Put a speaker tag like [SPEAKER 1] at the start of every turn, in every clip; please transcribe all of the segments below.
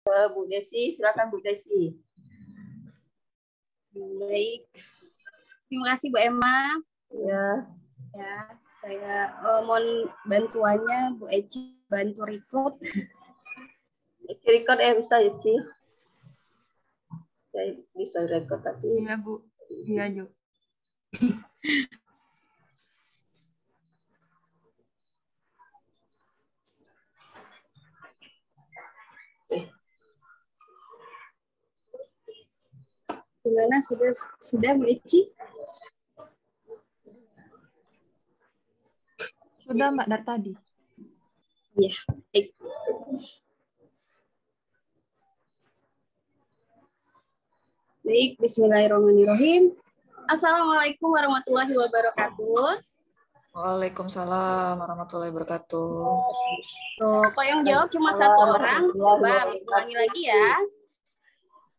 [SPEAKER 1] Bu Desi, silakan Bu Desi.
[SPEAKER 2] Baik, terima kasih Bu Emma.
[SPEAKER 1] Ya.
[SPEAKER 2] Ya, saya mohon bantuannya Bu Eci, bantu record.
[SPEAKER 1] Eci record ya bisa Eci. Saya bisa record tadi.
[SPEAKER 3] Iya Bu, iya Jo.
[SPEAKER 2] Gimana sudah Bu Eci?
[SPEAKER 3] Sudah Mbak dari tadi.
[SPEAKER 2] Iya, baik. Baik, bismillahirrahmanirrahim. Assalamualaikum warahmatullahi wabarakatuh.
[SPEAKER 4] Waalaikumsalam warahmatullahi wabarakatuh.
[SPEAKER 2] Tuh, kok yang jawab cuma satu orang? Coba ulangi lagi ya.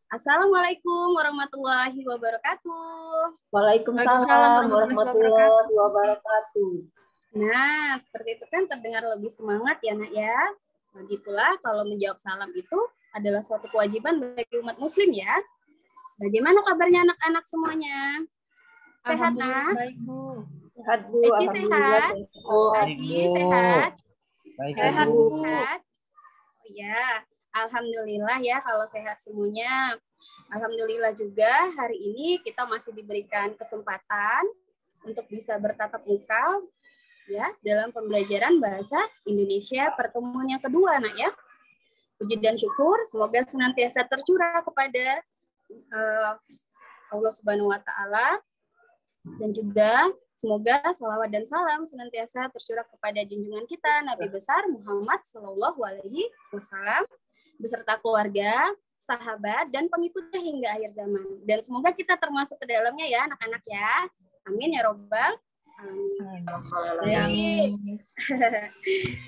[SPEAKER 2] Assalamualaikum warahmatullahi wabarakatuh.
[SPEAKER 1] Waalaikumsalam warahmatullahi wabarakatuh.
[SPEAKER 2] Nah, seperti itu kan terdengar lebih semangat ya Nak ya. Lagi pula kalau menjawab salam itu adalah suatu kewajiban bagi umat muslim ya. Bagaimana kabarnya anak-anak semuanya? Sehat Nak?
[SPEAKER 3] Baik Bu.
[SPEAKER 1] Sehat Bu.
[SPEAKER 2] Eci sehat? Adi sehat?
[SPEAKER 5] Baik,
[SPEAKER 2] Sehat
[SPEAKER 5] Bu.
[SPEAKER 2] sehat? Oh ya, alhamdulillah ya kalau sehat semuanya. Alhamdulillah juga hari ini kita masih diberikan kesempatan untuk bisa bertatap muka ya dalam pembelajaran bahasa Indonesia pertemuan yang kedua Nak ya. Puji dan syukur semoga senantiasa tercurah kepada Allah Subhanahu wa taala dan juga semoga salawat dan salam senantiasa tercurah kepada junjungan kita Nabi besar Muhammad Shallallahu alaihi wasallam beserta keluarga, sahabat dan pengikutnya hingga akhir zaman. Dan semoga kita termasuk ke dalamnya ya anak-anak ya. Amin ya robbal alamin.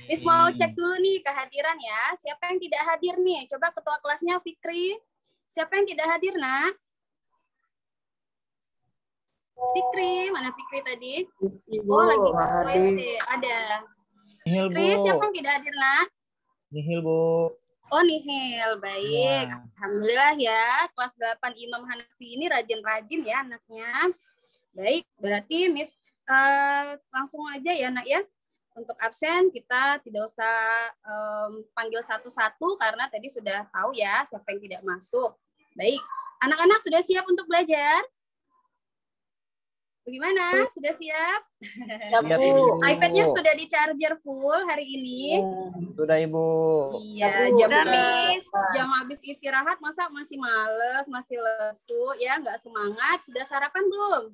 [SPEAKER 2] Miss mau cek dulu nih kehadiran ya. Siapa yang tidak hadir nih? Coba ketua kelasnya Fikri. Siapa yang tidak hadir, Nak? Fikri, mana Fikri tadi?
[SPEAKER 4] Ibu,
[SPEAKER 2] Oh, lagi
[SPEAKER 4] hadir.
[SPEAKER 2] WC. Ada.
[SPEAKER 5] Nihil,
[SPEAKER 2] Fikri,
[SPEAKER 5] Bu.
[SPEAKER 2] siapa yang tidak hadir, Nak?
[SPEAKER 5] Nihil, Bu.
[SPEAKER 2] Oh, nihil. Baik.
[SPEAKER 5] Ya.
[SPEAKER 2] Alhamdulillah ya. Kelas 8 Imam Hanafi ini rajin-rajin ya anaknya. Baik, berarti Miss langsung aja ya, Nak ya. Untuk absen kita tidak usah panggil satu-satu karena tadi sudah tahu ya siapa yang tidak masuk. Baik, anak-anak sudah siap untuk belajar? Bagaimana? Sudah siap?
[SPEAKER 1] Ya, Bu.
[SPEAKER 2] iPad-nya sudah di-charger full hari ini?
[SPEAKER 5] Sudah, Ibu.
[SPEAKER 2] Iya,
[SPEAKER 1] Bu.
[SPEAKER 2] jam habis istirahat masa masih males, masih lesu, ya nggak semangat. Sudah sarapan belum?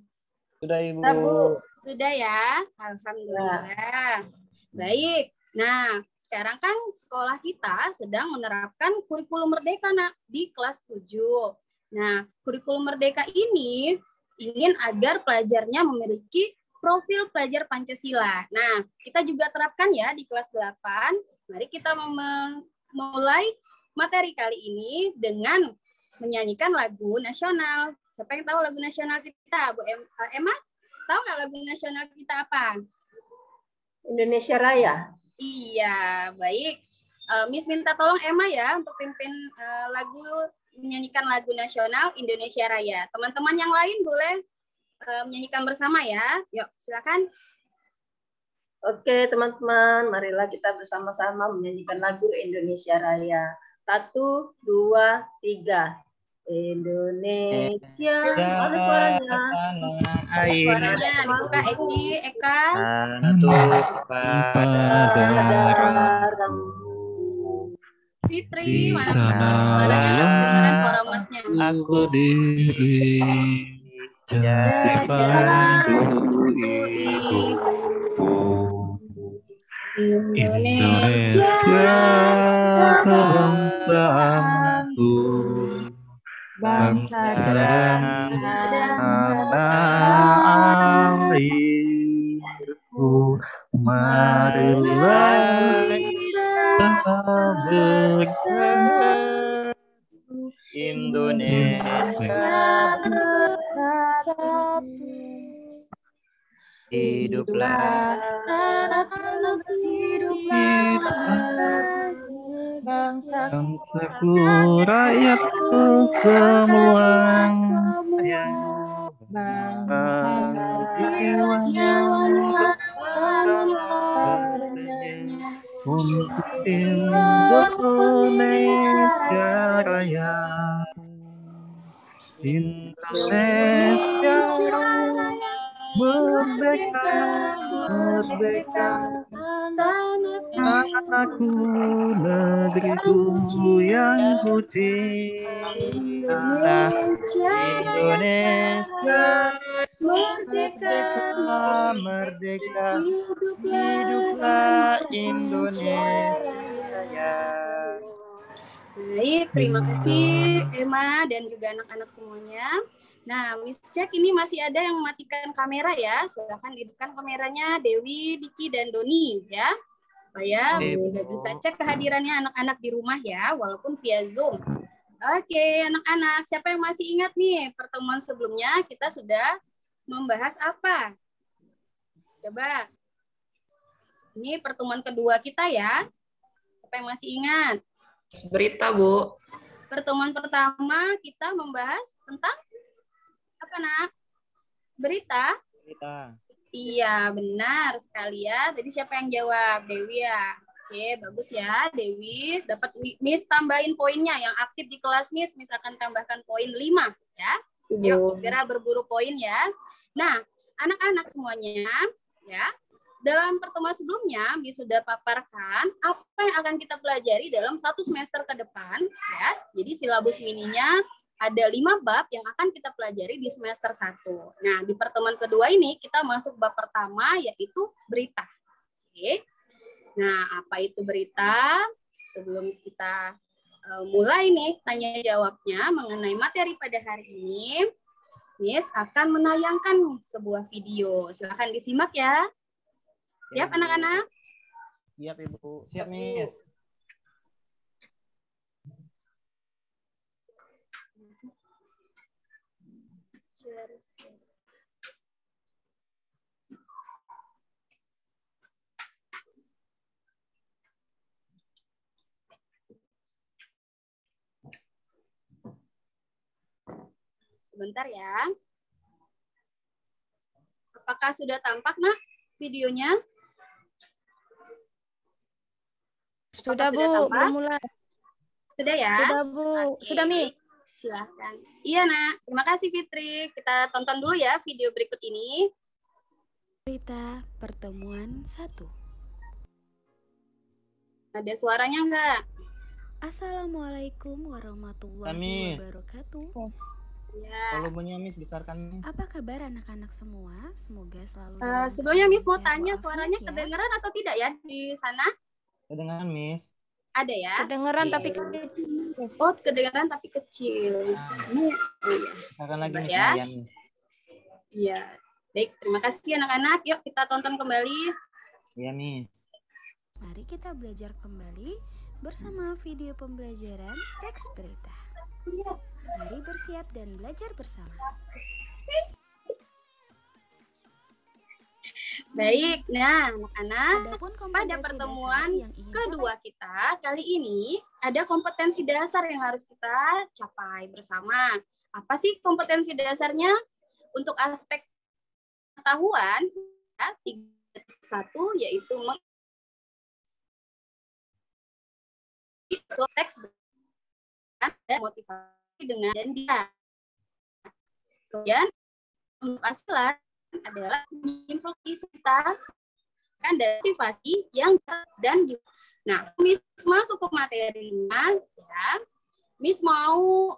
[SPEAKER 5] Sudah, Ibu.
[SPEAKER 1] Ya, Bu.
[SPEAKER 2] Sudah ya? Alhamdulillah. Baik. Nah, sekarang kan sekolah kita sedang menerapkan kurikulum merdeka Nak, di kelas 7. Nah, kurikulum merdeka ini ingin agar pelajarnya memiliki profil pelajar Pancasila. Nah, kita juga terapkan ya di kelas 8. Mari kita memulai materi kali ini dengan menyanyikan lagu nasional. Siapa yang tahu lagu nasional kita? Bu Emma? Tahu nggak lagu nasional kita apa?
[SPEAKER 1] Indonesia Raya.
[SPEAKER 2] Iya, baik. Miss minta tolong Emma ya untuk pimpin menyanyikan lagu nasional Indonesia Raya. Teman-teman yang lain boleh menyanyikan bersama ya. Yuk, silakan.
[SPEAKER 1] Oke, teman-teman, marilah kita bersama-sama menyanyikan lagu Indonesia Raya. 1, 2, 3. Indonesia. Ada suaranya.
[SPEAKER 2] Suaranya dibuka Eci, Eka. Fitri, mana suaranya? Dengaran suara masnya.
[SPEAKER 6] Aku diri jadi padu ibu. Indonesia bangsaku, bangsa dan tanah airku. Marilah kita bersatu, Indonesia bersatu. Hiduplah anak-anak, hiduplah
[SPEAKER 3] bangsaku,
[SPEAKER 6] bangsaku, rakyatku semua, ya,
[SPEAKER 3] bangsa
[SPEAKER 6] jiwanya
[SPEAKER 3] sebenarnya
[SPEAKER 6] untuk Indonesia Raya, Indonesia Raya, merdeka, merdeka, tanahku, negeriku yang ku cinta, Indonesia merdeka, merdeka, hiduplah Indonesia Raya.
[SPEAKER 2] Baik, terima kasih Emma dan juga anak-anak semuanya. Nah, Miss Cek ini masih ada yang mematikan kamera ya. Silakan hidupkan kameranya Dewi, Diki, dan Doni ya. Supaya juga bisa cek kehadirannya anak-anak di rumah ya, walaupun via Zoom. Oke, anak-anak, siapa yang masih ingat nih pertemuan sebelumnya kita sudah membahas apa? Coba. Ini pertemuan kedua kita ya. Siapa yang masih ingat?
[SPEAKER 4] Berita, Bu.
[SPEAKER 2] Pertemuan pertama kita membahas tentang apa, Nak? Berita?
[SPEAKER 5] Kita.
[SPEAKER 2] Iya, benar sekali ya. Tadi siapa yang jawab? Dewi ya. Oke, bagus ya, Dewi. Dapat Miss tambahin poinnya. Yang aktif di kelas Miss akan tambahkan poin 5 ya. Yuk, segera berburu poin ya. Nah, anak-anak semuanya ya. Dalam pertemuan sebelumnya, Miss sudah paparkan apa yang akan kita pelajari dalam 1 semester ke depan. Ya. Jadi silabus mininya ada 5 bab yang akan kita pelajari di semester 1. Nah, di pertemuan kedua ini kita masuk bab pertama yaitu berita. Oke. Nah, apa itu berita? Sebelum kita mulai nih tanya jawabnya mengenai materi pada hari ini, Miss akan menayangkan sebuah video. Silakan disimak ya. Siap anak-anak?
[SPEAKER 5] Siap Ibu. Siap Miss.
[SPEAKER 2] Sebentar ya. Apakah sudah tampak, Nak, videonya?
[SPEAKER 3] Sudah, Bu,
[SPEAKER 2] tampak?
[SPEAKER 3] belum mulai.
[SPEAKER 2] Sudah ya?
[SPEAKER 3] Sudah, Bu.
[SPEAKER 2] Oke.
[SPEAKER 3] Sudah, Miss.
[SPEAKER 2] Silahkan. Iya, Nak. Terima kasih, Fitri. Kita tonton dulu ya video berikut ini.
[SPEAKER 7] Berita pertemuan 1.
[SPEAKER 2] Ada suaranya enggak?
[SPEAKER 7] Assalamualaikum warahmatullahi
[SPEAKER 5] Miss.
[SPEAKER 7] wabarakatuh.
[SPEAKER 2] Ya.
[SPEAKER 5] Volumenya Miss besarkan Miss.
[SPEAKER 7] Apa kabar anak-anak semua? Semoga selalu
[SPEAKER 2] Sebelumnya Miss mau
[SPEAKER 7] sehat
[SPEAKER 2] tanya
[SPEAKER 7] walafiat
[SPEAKER 2] suaranya
[SPEAKER 7] ya.
[SPEAKER 2] kedengaran atau tidak ya di sana?
[SPEAKER 5] Kedengaran Miss.
[SPEAKER 2] Ada ya?
[SPEAKER 3] Kedengeran
[SPEAKER 5] Iya.
[SPEAKER 3] tapi kecil.
[SPEAKER 2] Oh, kedengaran tapi kecil. Ini, oh ya.
[SPEAKER 5] Besarkan lagi
[SPEAKER 2] Coba
[SPEAKER 5] Miss.
[SPEAKER 2] ya.
[SPEAKER 5] Nah, ya, Miss.
[SPEAKER 2] Iya. Baik, terima kasih anak-anak. Yuk kita tonton kembali.
[SPEAKER 5] Iya Miss.
[SPEAKER 7] Mari kita belajar kembali bersama video pembelajaran teks berita. Mari bersiap dan belajar bersama.
[SPEAKER 2] Baik, nah anak-anak,
[SPEAKER 7] Adapun
[SPEAKER 2] pada
[SPEAKER 7] kompetensi
[SPEAKER 2] pertemuan
[SPEAKER 7] dasar yang ingin
[SPEAKER 2] kedua kita kali ini ada kompetensi dasar yang harus kita capai bersama. Apa sih kompetensi dasarnya? Untuk aspek pengetahuan, ya, 3.1 yaitu teks dan motivasi dengan dan dia. Kemudian untuk asilan adalah menyimpulkan isi kita kan dari motivasi yang dan di. Nah, Miss masuk ke materinya ya. Miss mau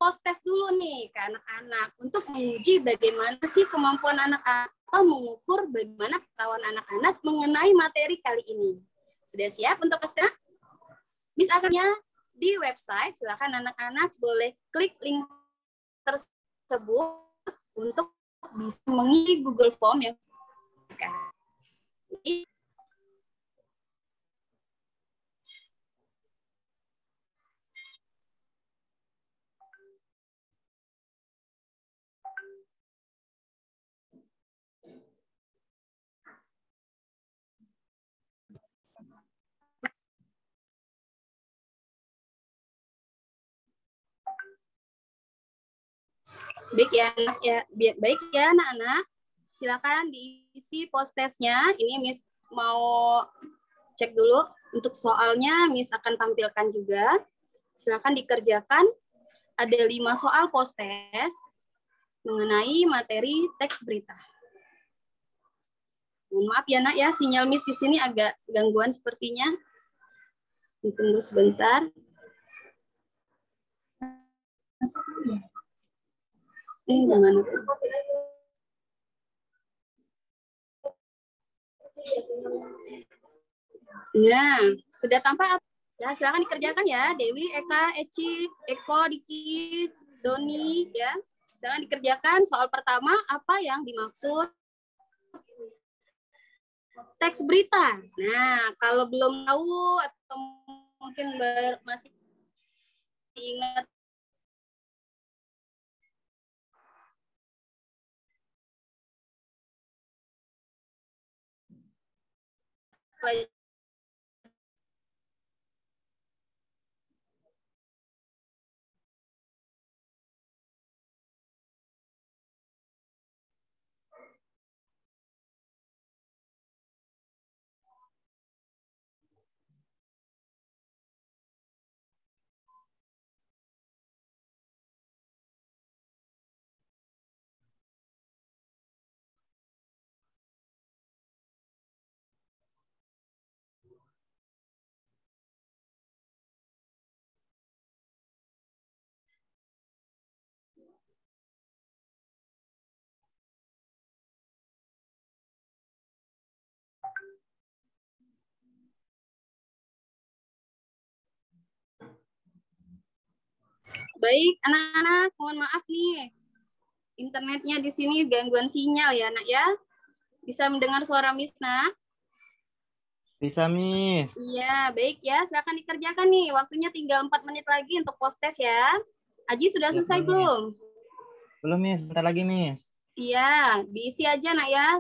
[SPEAKER 2] post test dulu nih ke anak-anak untuk menguji bagaimana sih kemampuan anak-anak atau mengukur bagaimana pengetahuan anak-anak mengenai materi kali ini. Sudah siap untuk peserta? Miss akannya di website, silakan anak-anak boleh klik link tersebut untuk bisa mengisi Google Form yang Baik ya, baik ya anak-anak. Silakan diisi post-testnya. Ini Miss mau cek dulu. Untuk soalnya Miss akan tampilkan juga. Silakan dikerjakan. Ada 5 soal post-test mengenai materi teks berita. Mohon maaf ya nak ya, sinyal Miss di sini agak gangguan sepertinya. Tunggu sebentar. Gimana tuh? Nah, sudah tampak. Ya, silakan dikerjakan ya, Dewi, Eka, Eci, Eko, Diki, Doni, ya. Silakan dikerjakan. Soal pertama, apa yang dimaksud teks berita? Nah, kalau belum tahu atau mungkin masih ingat baik, anak-anak, mohon maaf nih. Internetnya di sini gangguan sinyal ya, Nak ya. Bisa mendengar suara Miss, Nak?
[SPEAKER 5] Bisa, Miss.
[SPEAKER 2] Iya, baik ya. Silakan dikerjakan nih. Waktunya tinggal 4 menit lagi untuk post-test ya. Aji sudah selesai belum?
[SPEAKER 5] Belum, Miss. Bentar lagi, Miss.
[SPEAKER 2] Iya, diisi aja nak ya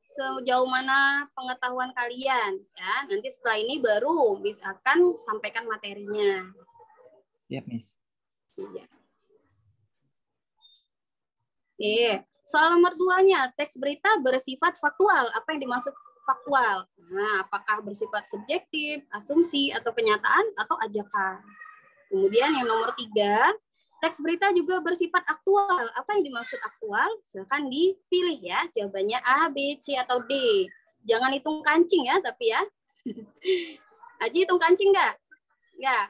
[SPEAKER 2] sejauh mana pengetahuan kalian ya. Nanti setelah ini baru Miss akan sampaikan materinya.
[SPEAKER 5] Siap, Miss.
[SPEAKER 2] Iya. Soal nomor 2-nya, teks berita bersifat faktual. Apa yang dimaksud faktual? Nah, apakah bersifat subjektif, asumsi, atau kenyataan, atau ajakan? Kemudian yang nomor 3, teks berita juga bersifat aktual. Apa yang dimaksud aktual? Silakan dipilih ya, jawabannya A, B, C, atau D. Jangan hitung kancing ya, tapi ya. Aji hitung kancing nggak? Nggak.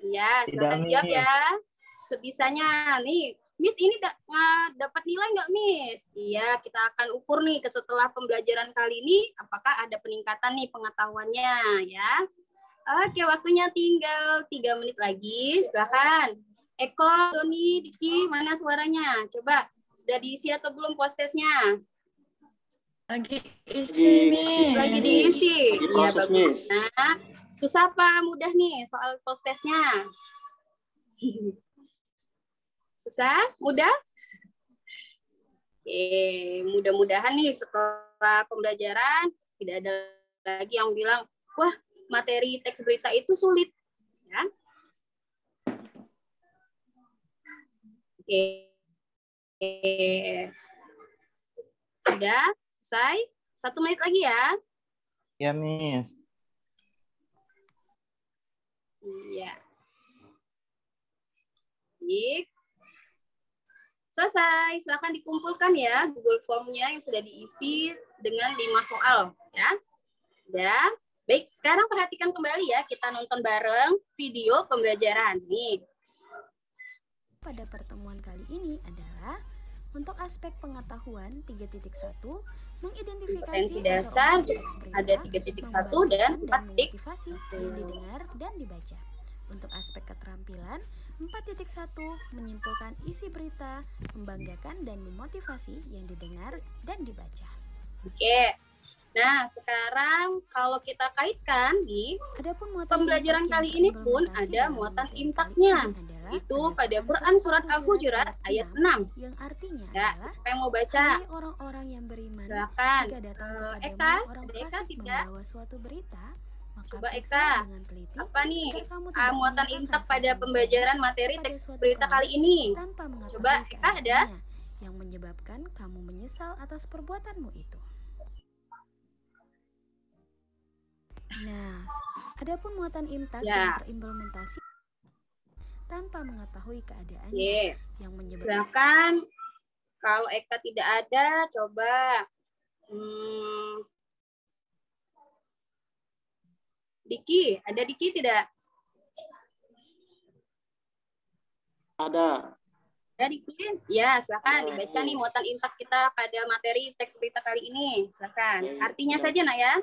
[SPEAKER 2] Ya, silakan jawab ya. Sebisanya nih. Miss, ini dapat nilai nggak, Miss? Iya, kita akan ukur nih setelah pembelajaran kali ini, apakah ada peningkatan nih pengetahuannya, ya. Oke, waktunya tinggal 3 menit lagi. Silakan. Eko, Doni, Diki, mana suaranya? Coba, sudah diisi atau belum post-testnya?
[SPEAKER 3] Lagi isi, Miss.
[SPEAKER 2] Lagi diisi. Iya, bagus.
[SPEAKER 6] Miss.
[SPEAKER 2] Nah, susah apa mudah nih soal post-testnya? Susah? Mudah? Oke, mudah-mudahan nih setelah pembelajaran tidak ada lagi yang bilang, wah, materi teks berita itu sulit. Ya. Oke. Sudah? Selesai? 1 menit lagi ya.
[SPEAKER 5] Ya, Miss.
[SPEAKER 2] Iya. Baik. Selesai. Silakan dikumpulkan ya Google Form-nya yang sudah diisi dengan 5 soal. Ya. Sudah? Baik, sekarang perhatikan kembali ya. Kita nonton bareng video pembelajaran. Nih.
[SPEAKER 7] Pada pertemuan kali ini adalah untuk aspek pengetahuan 3.1 mengidentifikasi
[SPEAKER 2] Kompetensi dasar ada 3.1 dan 4
[SPEAKER 7] motivasi yang didengar dan dibaca. Untuk aspek keterampilan 4.1 menyimpulkan isi berita, membanggakan dan memotivasi yang didengar dan dibaca.
[SPEAKER 2] Oke. Nah, sekarang kalau kita kaitkan nih, pembelajaran kali ini pun ada muatan impaknya. Itu pada Quran Surat Al-Hujurat ayat 6.
[SPEAKER 7] Yang artinya
[SPEAKER 2] ya, siapa yang mau baca?
[SPEAKER 7] Orang-orang yang beriman,
[SPEAKER 2] silakan.
[SPEAKER 7] jika datang
[SPEAKER 2] Eka,
[SPEAKER 7] orang
[SPEAKER 2] Eka
[SPEAKER 7] fasik
[SPEAKER 2] tidak?
[SPEAKER 7] membawa suatu berita, Maka
[SPEAKER 2] Coba
[SPEAKER 7] periksa
[SPEAKER 2] Eka,
[SPEAKER 7] dengan teliti
[SPEAKER 2] apa nih
[SPEAKER 7] agar kamu tidak
[SPEAKER 2] muatan
[SPEAKER 7] menyimpulkan
[SPEAKER 2] intak pada
[SPEAKER 7] suatu
[SPEAKER 2] pembelajaran
[SPEAKER 7] musibah
[SPEAKER 2] materi
[SPEAKER 7] kepada
[SPEAKER 2] teks
[SPEAKER 7] suatu
[SPEAKER 2] berita
[SPEAKER 7] kaum
[SPEAKER 2] kali ini?
[SPEAKER 7] tanpa mengetahui
[SPEAKER 2] Coba Eka ada?
[SPEAKER 7] keadaannya yang menyebabkan kamu menyesal atas perbuatanmu itu. Nah, adapun muatan imtak yang
[SPEAKER 2] Ya,
[SPEAKER 7] terimplementasi tanpa mengetahui keadaannya
[SPEAKER 2] oke.
[SPEAKER 7] yang menyebabkan
[SPEAKER 2] Silakan. Kalau Eka tidak ada, coba Diki, ada Diki tidak?
[SPEAKER 6] Ada.
[SPEAKER 2] Ada Diki? Ya, silakan
[SPEAKER 6] Ada,
[SPEAKER 2] dibaca nih
[SPEAKER 6] Miss.
[SPEAKER 2] muatan intak kita pada materi teks berita kali ini. Silakan.
[SPEAKER 6] Baik,
[SPEAKER 2] Artinya
[SPEAKER 6] sudah.
[SPEAKER 2] saja, Nak ya.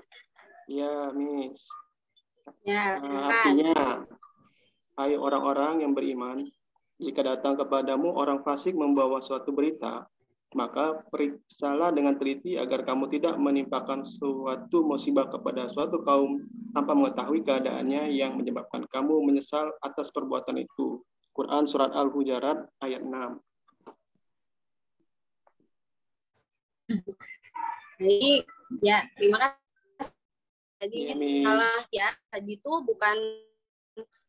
[SPEAKER 6] Ya, Miss.
[SPEAKER 2] Ya, silakan.
[SPEAKER 6] Artinya, hai orang-orang yang beriman, jika datang kepadamu orang fasik membawa suatu berita, maka periksalah dengan teliti agar kamu tidak menimpakan suatu musibah kepada suatu kaum tanpa mengetahui keadaannya yang menyebabkan kamu menyesal atas perbuatan itu. Quran Surat Al-Hujarat ayat 6.
[SPEAKER 2] Baik, ya terima kasih. Jadi
[SPEAKER 6] Ya, Miss.
[SPEAKER 2] salah ya, tadi itu bukan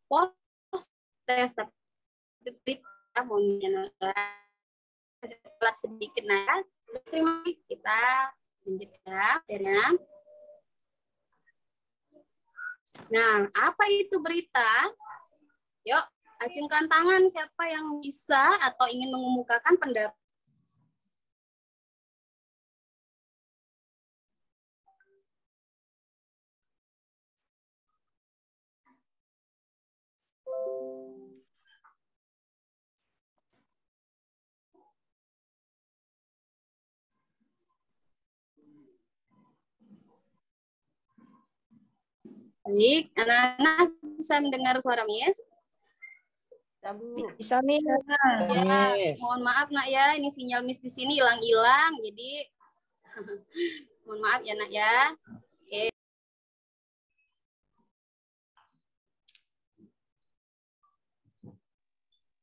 [SPEAKER 2] post tes tapi berita, mohon telat sedikit. Nah, terima kasih. Kita lanjutkan ya. Nah, apa itu berita? Yuk, acungkan tangan siapa yang bisa atau ingin mengemukakan pendapat. Baik, anak-anak bisa mendengar suara Miss?
[SPEAKER 3] Bisa, Miss.
[SPEAKER 2] Ya,
[SPEAKER 5] Miss.
[SPEAKER 2] mohon maaf Nak ya, ini sinyal Miss di sini hilang-hilang, jadi mohon maaf ya Nak ya. Oke.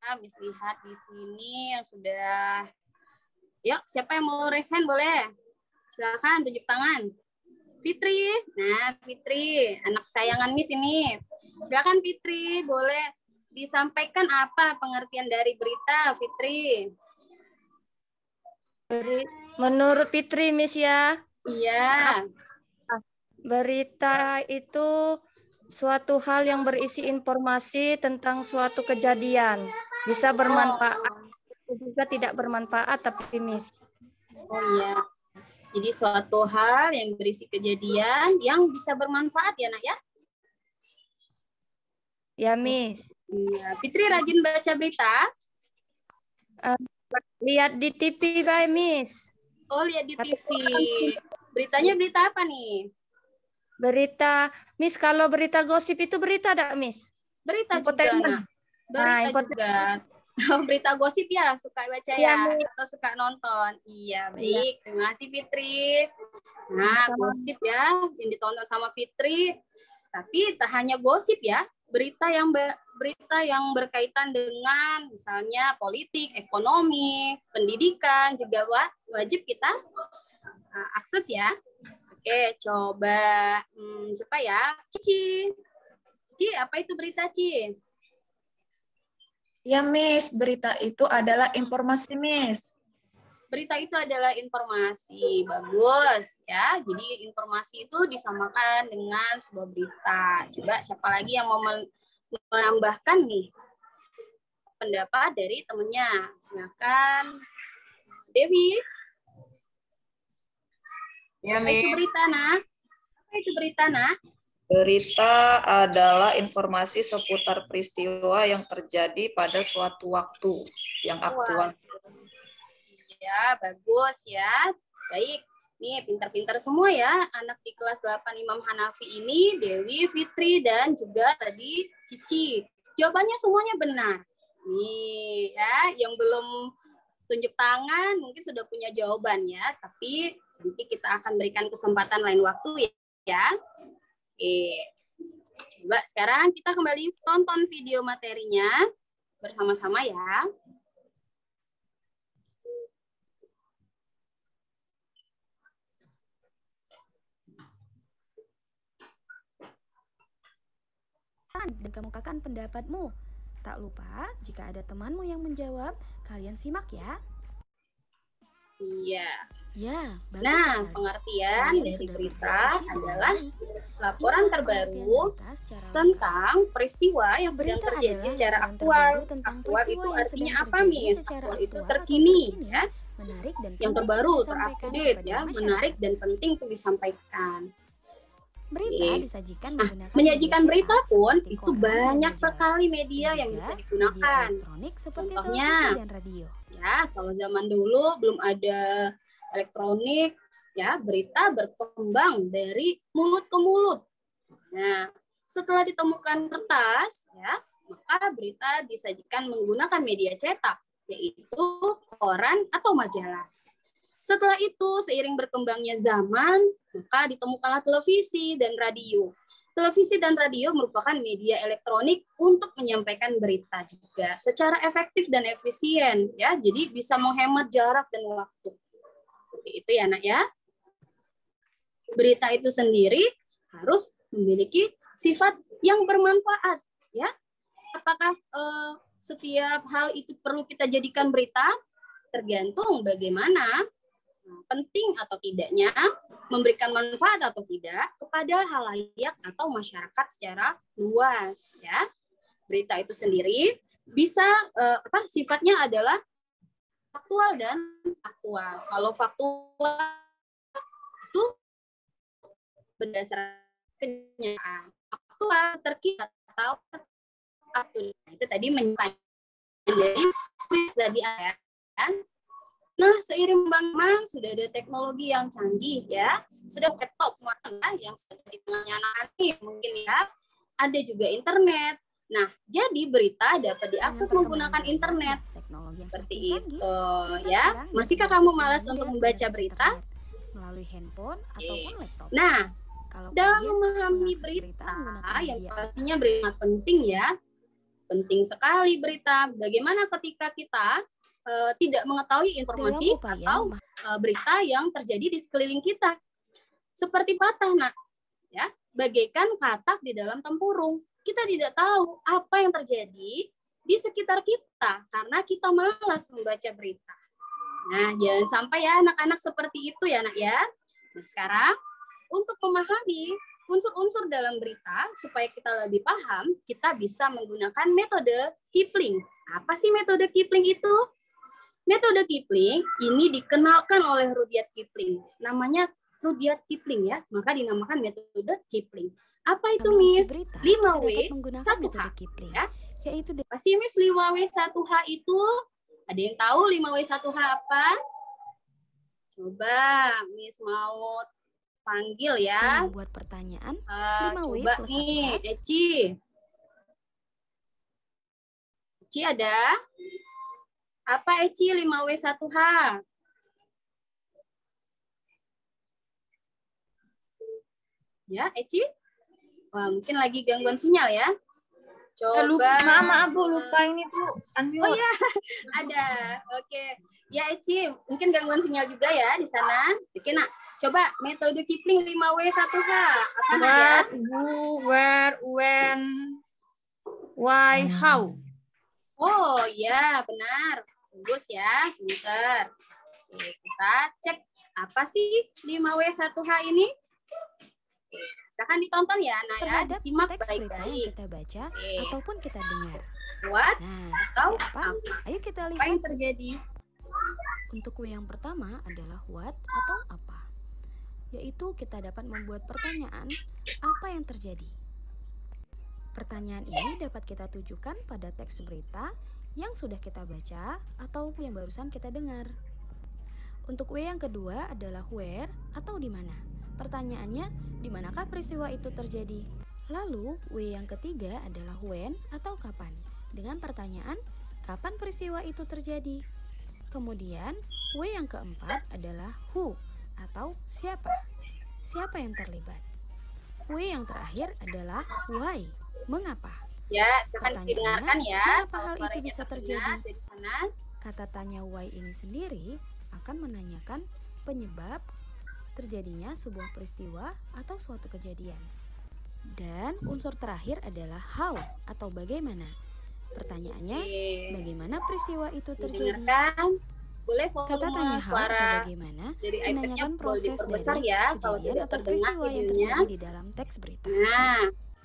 [SPEAKER 2] Nah, Miss lihat di sini yang sudah. Yuk, siapa yang mau raise hand boleh? Silakan tunjuk tangan. Fitri. Nah, Fitri, anak sayangan Miss ini. Silakan Fitri, boleh disampaikan apa pengertian dari berita, Fitri?
[SPEAKER 3] Menurut Fitri, Miss ya,
[SPEAKER 2] Iya.
[SPEAKER 3] berita itu suatu hal yang berisi informasi tentang suatu kejadian. Bisa bermanfaat, juga tidak bermanfaat, tapi Miss.
[SPEAKER 2] Oh iya. Jadi suatu hal yang berisi kejadian yang bisa bermanfaat ya Nak ya?
[SPEAKER 3] Ya, Miss.
[SPEAKER 2] Iya. Fitri rajin baca berita?
[SPEAKER 3] Lihat di TV, bye, Miss.
[SPEAKER 2] Oh, lihat di TV. Beritanya berita apa nih?
[SPEAKER 3] Berita, Miss, kalau berita gosip itu berita ada, Miss?
[SPEAKER 2] Berita juga,
[SPEAKER 3] Infotainment.
[SPEAKER 2] Nak. Berita
[SPEAKER 3] Nah,
[SPEAKER 2] juga. Oh, berita gosip ya, suka baca
[SPEAKER 3] Iya,
[SPEAKER 2] ya,
[SPEAKER 3] Miss.
[SPEAKER 2] atau suka nonton. Iya, baik. Terima kasih Fitri. Nah, gosip ya, yang ditonton sama Fitri. Tapi tak hanya gosip ya, berita yang berkaitan dengan misalnya politik, ekonomi, pendidikan juga wajib kita akses ya. Oke, coba siapa ya? Cici. Cici, apa itu berita, Ci?
[SPEAKER 8] Ya, Miss, berita itu adalah informasi, Miss.
[SPEAKER 2] Berita itu adalah informasi. Bagus ya. Jadi informasi itu disamakan dengan sebuah berita. Coba siapa lagi yang mau menambahkan nih pendapat dari temennya? Silakan. Dewi.
[SPEAKER 4] Ya,
[SPEAKER 2] Apa itu
[SPEAKER 4] Miss.
[SPEAKER 2] berita, Nak? Apa itu berita, Nak?
[SPEAKER 4] Berita adalah informasi seputar peristiwa yang terjadi pada suatu waktu yang aktual.
[SPEAKER 2] Ya, bagus ya. Baik. Nih, pintar-pintar semua ya. Anak di kelas 8 Imam Hanafi ini, Dewi, Fitri, dan juga tadi Cici. Jawabannya semuanya benar. Nih, ya, yang belum tunjuk tangan mungkin sudah punya jawaban ya. Tapi nanti kita akan berikan kesempatan lain waktu ya. Oke. Coba sekarang kita kembali tonton video materinya bersama-sama ya.
[SPEAKER 7] depan dan kemukakan pendapatmu. Tak lupa, jika ada temanmu yang menjawab, kalian simak ya.
[SPEAKER 2] Iya.
[SPEAKER 7] Ya, bagus
[SPEAKER 2] Nah,
[SPEAKER 7] sekali.
[SPEAKER 2] pengertian
[SPEAKER 7] Kalian
[SPEAKER 2] dari
[SPEAKER 7] sudah
[SPEAKER 2] berita
[SPEAKER 7] berdiskusi dengan
[SPEAKER 2] adalah
[SPEAKER 7] baik.
[SPEAKER 2] laporan
[SPEAKER 7] Inilah
[SPEAKER 2] terbaru
[SPEAKER 7] pengertian berita secara lengkap.
[SPEAKER 2] tentang peristiwa yang sedang
[SPEAKER 7] Berita
[SPEAKER 2] terjadi
[SPEAKER 7] adalah
[SPEAKER 2] secara
[SPEAKER 7] laporan
[SPEAKER 2] aktual.
[SPEAKER 7] terbaru tentang
[SPEAKER 2] Aktual
[SPEAKER 7] peristiwa
[SPEAKER 2] itu
[SPEAKER 7] yang
[SPEAKER 2] artinya
[SPEAKER 7] sedang
[SPEAKER 2] apa,
[SPEAKER 7] terjadi
[SPEAKER 2] Miss?
[SPEAKER 7] secara
[SPEAKER 2] Aktual itu
[SPEAKER 7] aktual atau
[SPEAKER 2] terkini, ya.
[SPEAKER 7] menarik dan
[SPEAKER 2] Yang
[SPEAKER 7] penting
[SPEAKER 2] terbaru,
[SPEAKER 7] untuk disampaikan
[SPEAKER 2] terupdate,
[SPEAKER 7] kepada
[SPEAKER 2] ya.
[SPEAKER 7] masyarakat.
[SPEAKER 2] Menarik dan penting untuk disampaikan.
[SPEAKER 7] Berita
[SPEAKER 2] Oke.
[SPEAKER 7] disajikan
[SPEAKER 2] Nah,
[SPEAKER 7] menggunakan
[SPEAKER 2] menyajikan
[SPEAKER 7] media
[SPEAKER 2] berita
[SPEAKER 7] cetak
[SPEAKER 2] pun
[SPEAKER 7] seperti
[SPEAKER 2] itu
[SPEAKER 7] koran dan
[SPEAKER 2] banyak
[SPEAKER 7] majalah,
[SPEAKER 2] sekali media
[SPEAKER 7] dan
[SPEAKER 2] yang
[SPEAKER 7] juga
[SPEAKER 2] bisa
[SPEAKER 7] media
[SPEAKER 2] digunakan.
[SPEAKER 7] elektronik seperti
[SPEAKER 2] Contohnya,
[SPEAKER 7] televisi dan radio.
[SPEAKER 2] ya, kalau zaman dulu belum ada elektronik, ya, berita berkembang dari mulut ke mulut. Nah, setelah ditemukan kertas, ya, maka berita disajikan menggunakan media cetak, yaitu koran atau majalah. Setelah itu, seiring berkembangnya zaman, maka ditemukanlah televisi dan radio. Televisi dan radio merupakan media elektronik untuk menyampaikan berita juga secara efektif dan efisien, ya. Jadi bisa menghemat jarak dan waktu. Seperti itu ya, Nak, ya. Berita itu sendiri harus memiliki sifat yang bermanfaat, ya. Apakah setiap hal itu perlu kita jadikan berita? Tergantung bagaimana penting atau tidaknya, memberikan manfaat atau tidak kepada halayak atau masyarakat secara luas, ya. Berita itu sendiri bisa sifatnya adalah faktual dan aktual. Kalau faktual itu berdasarkan kenyataan, aktual terkini atau itu tadi menjadi tadi ya. Nah, seiring berkembang sudah ada teknologi yang canggih, ya. Sudah laptop semua yang sudah di tengahnya anak-anak mungkin, ya. Ada juga internet. Nah, jadi berita dapat diakses menggunakan internet. Seperti itu, ya. Masihkah kamu malas untuk membaca berita?
[SPEAKER 7] Melalui handphone ataupun laptop.
[SPEAKER 2] Nah,
[SPEAKER 7] Kalau
[SPEAKER 2] dalam
[SPEAKER 7] kalian
[SPEAKER 2] memahami
[SPEAKER 7] mengakses
[SPEAKER 2] berita,
[SPEAKER 7] menggunakan
[SPEAKER 2] yang
[SPEAKER 7] media
[SPEAKER 2] pastinya berita penting, ya. Penting sekali berita. Bagaimana ketika kita tidak mengetahui informasi
[SPEAKER 7] dalam upaya
[SPEAKER 2] atau berita yang terjadi di sekeliling kita. Seperti patah, Nak. Ya, bagaikan katak di dalam tempurung. Kita tidak tahu apa yang terjadi di sekitar kita karena kita malas membaca berita. Nah, jangan sampai ya anak-anak seperti itu ya, Nak, ya. Nah, sekarang untuk memahami unsur-unsur dalam berita supaya kita lebih paham, kita bisa menggunakan metode Kipling. Apa sih metode Kipling itu? Metode Kipling ini dikenalkan oleh Rudyard Kipling. Namanya Rudyard Kipling, ya. Maka dinamakan metode Kipling. Apa itu, Miss? 5W 1H. Ya.
[SPEAKER 7] Yaitu
[SPEAKER 2] apa sih, Miss, 5W 1H itu? Ada yang tahu 5W 1H apa? Coba Miss mau panggil ya.
[SPEAKER 7] Buat pertanyaan
[SPEAKER 2] 5W coba nih, Eci. Eci ada? Apa, Eci, 5W 1H? Ya, Eci? Wah, mungkin lagi gangguan sinyal ya. Coba.
[SPEAKER 8] Maaf, Bu, lupa ini, Bu. Unmute.
[SPEAKER 2] Oh ya, ada. Oke. Ya, Eci, mungkin gangguan sinyal juga ya di sana. Oke, Nak. Coba metode Kipling 5W 1H. Apa, Nak, ya?
[SPEAKER 8] Who, where, when, why, how.
[SPEAKER 2] Oh, ya, benar. Bagus ya, pinter. Oke, kita cek apa sih 5W 1H ini? Oke, silakan ditonton ya, Nah, ya, disimak
[SPEAKER 7] teks berita yang
[SPEAKER 2] baik-baik.
[SPEAKER 7] kita baca ataupun kita dengar.
[SPEAKER 2] Buat
[SPEAKER 7] Tahu
[SPEAKER 2] apa?
[SPEAKER 7] Ayo kita lihat.
[SPEAKER 2] Apa yang terjadi?
[SPEAKER 7] Untuk W yang pertama adalah what atau apa. Yaitu kita dapat membuat pertanyaan apa yang terjadi. Pertanyaan ini dapat kita tujukan pada teks berita yang sudah kita baca atau yang barusan kita dengar. Untuk W yang kedua adalah where atau di mana. Pertanyaannya, di manakah peristiwa itu terjadi? Lalu, W yang ketiga adalah when atau kapan. Dengan pertanyaan, kapan peristiwa itu terjadi? Kemudian, W yang keempat adalah who atau siapa. Siapa yang terlibat? W yang terakhir adalah why. Mengapa?
[SPEAKER 2] Ya, silakan didengarkan ya.
[SPEAKER 7] Mengapa hal itu bisa terjadi?
[SPEAKER 2] Dari sana.
[SPEAKER 7] Kata tanya why ini sendiri akan menanyakan penyebab terjadinya sebuah peristiwa atau suatu kejadian. Dan unsur terakhir adalah how atau bagaimana. Pertanyaannya, bagaimana peristiwa itu terjadi?
[SPEAKER 2] Dengarkan. Boleh
[SPEAKER 7] Kata
[SPEAKER 2] volume
[SPEAKER 7] tanya how atau
[SPEAKER 2] suara
[SPEAKER 7] bagaimana
[SPEAKER 2] dari iPad-nya
[SPEAKER 7] menanyakan
[SPEAKER 2] boleh
[SPEAKER 7] proses
[SPEAKER 2] diperbesar
[SPEAKER 7] dari
[SPEAKER 2] ya kalau
[SPEAKER 7] kejadian
[SPEAKER 2] tidak
[SPEAKER 7] atau
[SPEAKER 2] terdengar
[SPEAKER 7] peristiwa yang
[SPEAKER 2] videonya.
[SPEAKER 7] terjadi di dalam teks berita.
[SPEAKER 2] Nah,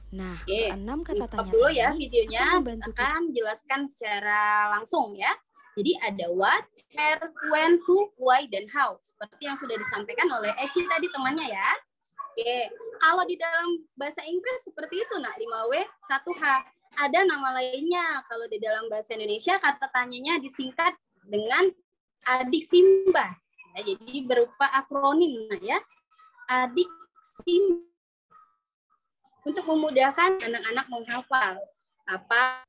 [SPEAKER 7] Nah, keenam kata
[SPEAKER 2] stop
[SPEAKER 7] tanya
[SPEAKER 2] dulu
[SPEAKER 7] tadi
[SPEAKER 2] ya videonya,
[SPEAKER 7] akan membantu kita.
[SPEAKER 2] akan jelaskan secara langsung ya. Jadi ada what, where, when, who, why, dan how. Seperti yang sudah disampaikan oleh Eci tadi temannya ya. Oke, kalau di dalam bahasa Inggris seperti itu, nak 5W, 1H. Ada nama lainnya. Kalau di dalam bahasa Indonesia kata tanyanya disingkat dengan adik Simba. Ya, jadi berupa akronim nah ya. Adik Simba. Untuk memudahkan anak-anak menghafal. Apa?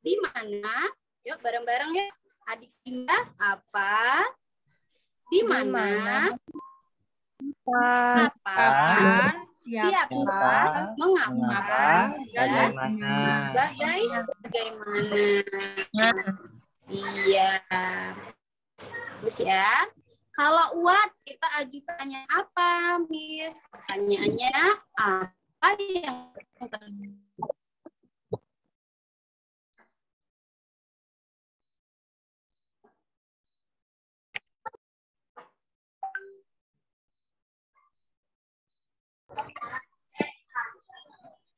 [SPEAKER 2] Di mana? Yuk bareng-bareng ya. Adik Simba apa? Di mana?
[SPEAKER 8] Kapan?
[SPEAKER 2] Siapa?
[SPEAKER 8] Siapa?
[SPEAKER 2] Mengapa? Dan
[SPEAKER 5] Bagaimana?
[SPEAKER 2] bagaimana? Iya. Terus ya. Kalau what kita ajukannya apa, Miss? Pertanyaannya apa yang terjadi?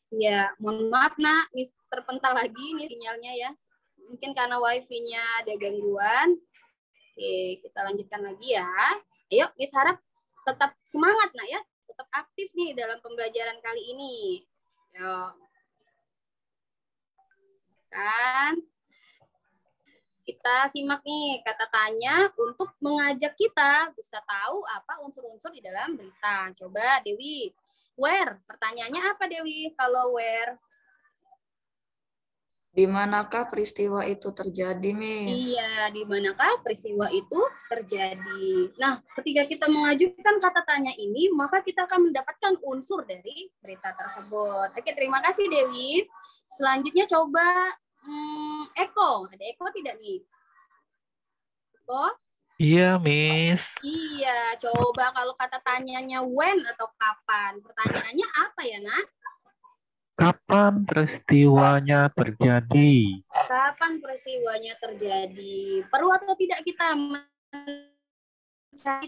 [SPEAKER 2] Ya, mohon maaf nak, Miss terpental lagi nih sinyalnya ya. Mungkin karena wifi-nya ada gangguan. Oke, kita lanjutkan lagi ya. Ayo, Miss harap tetap semangat nak ya, tetap aktif nih dalam pembelajaran kali ini. Yuk. Kan kita simak nih kata tanya untuk mengajak kita bisa tahu apa unsur-unsur di dalam berita. Coba Dewi, where? Pertanyaannya apa Dewi kalau where?
[SPEAKER 4] Di manakah peristiwa itu terjadi, Miss?
[SPEAKER 2] Iya, di manakah peristiwa itu terjadi. Nah, ketika kita mengajukan kata tanya ini, maka kita akan mendapatkan unsur dari berita tersebut. Oke, terima kasih Dewi. Selanjutnya coba Eko. Ada Eko tidak nih? Eko?
[SPEAKER 9] Iya, Miss.
[SPEAKER 2] Iya, coba kalau kata tanyanya when atau kapan. Pertanyaannya apa ya, Nak?
[SPEAKER 9] Kapan peristiwanya terjadi?
[SPEAKER 2] Kapan peristiwanya terjadi? Perlu atau tidak kita mencari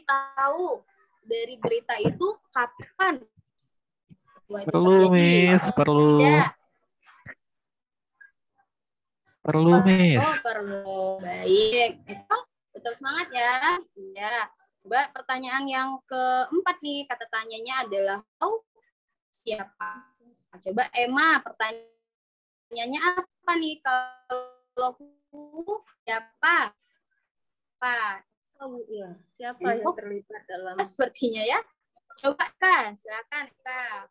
[SPEAKER 2] tahu dari berita itu kapan peristiwa itu
[SPEAKER 9] Perlu,
[SPEAKER 2] terjadi?
[SPEAKER 9] Miss. Perlu.
[SPEAKER 2] Tidak.
[SPEAKER 9] Perlu, Miss.
[SPEAKER 2] Oh, perlu. Baik. Tetap semangat ya. Ya. Coba pertanyaan yang keempat nih. Kata tanyanya adalah how, siapa? Nah, coba Emma, pertanyaannya apa nih? Kalau who, siapa? Apa?
[SPEAKER 1] Oh, iya. Siapa yang terlibat dalam
[SPEAKER 2] Sepertinya ya. Coba Kak, silakan Kak.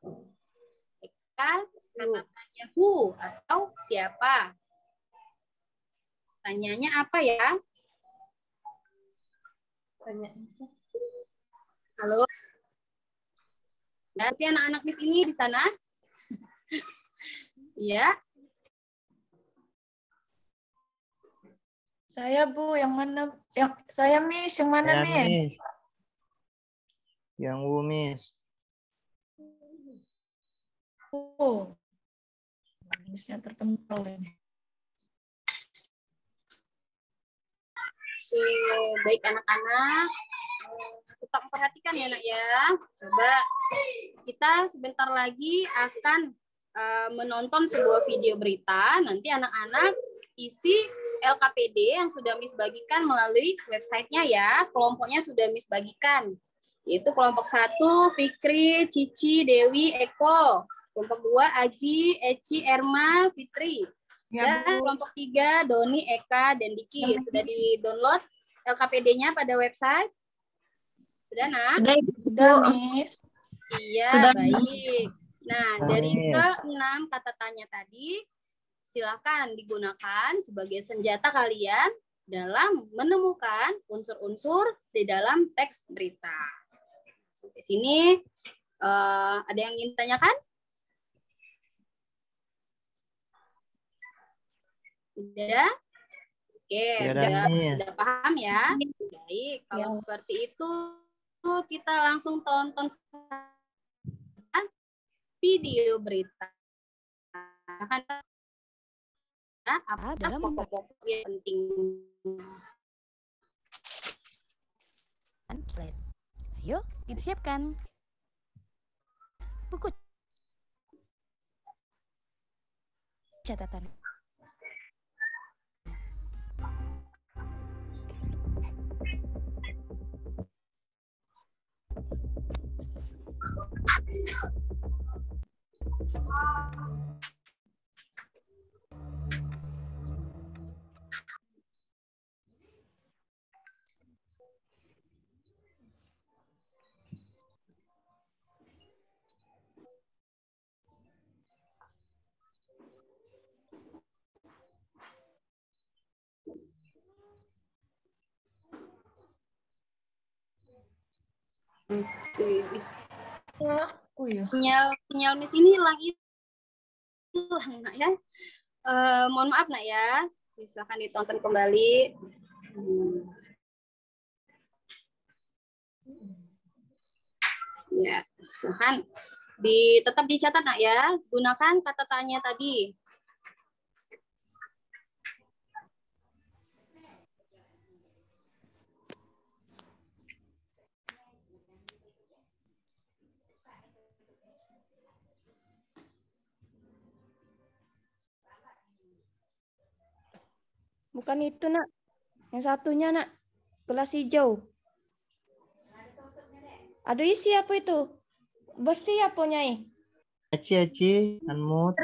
[SPEAKER 2] Kak, kata tanya who atau siapa? Tanyanya apa ya? Halo. Nanti anak-anak di sini di sana. Iya.
[SPEAKER 8] Saya Bu, yang mana? Yang saya Miss, yang mana
[SPEAKER 5] Saya,
[SPEAKER 8] Miss?
[SPEAKER 5] Miss. Yang U, Miss.
[SPEAKER 8] Oh. Missnya terpental ini.
[SPEAKER 2] Oke, baik anak-anak. Tetap perhatikan ya nak ya. Coba kita sebentar lagi akan menonton sebuah video berita. Nanti anak-anak isi LKPD yang sudah Miss bagikan melalui websitenya ya. Kelompoknya sudah Miss bagikan. Yaitu kelompok 1, Fikri, Cici, Dewi, Eko. Kelompok 2, Aji, Eci, Erma, Fitri.
[SPEAKER 8] Ya,
[SPEAKER 2] Dan kelompok 3, Doni, Eka, dan Diki. Sudah di-download LKPD-nya pada website? Sudah, Nak?
[SPEAKER 8] Sudah Miss.
[SPEAKER 2] Iya,
[SPEAKER 8] Sudah.
[SPEAKER 2] baik. Nah, dari
[SPEAKER 5] Miss.
[SPEAKER 2] ke-6 kata tanya tadi, silakan digunakan sebagai senjata kalian dalam menemukan unsur-unsur di dalam teks berita. Sampai sini, ada yang ingin ditanyakan? Tidak? Oke, sudah paham ya? Baik, kalau seperti itu kita langsung tonton video berita. Apa
[SPEAKER 7] dalam
[SPEAKER 2] pokok-pokok yang penting?
[SPEAKER 7] slide. Ayo, disiapkan. Buku catatan.
[SPEAKER 2] Sinyal Miss ini hilang nak ya. Mohon maaf nak ya. Silakan ditonton kembali. Ya, silakan tetap dicatat nak ya. Gunakan kata tanya tadi.
[SPEAKER 3] Bukan itu, Nak. Yang satunya, Nak. Gelas hijau. Aduh, isi apa itu? Bersih apa, Nyai?
[SPEAKER 5] Aci, unmute.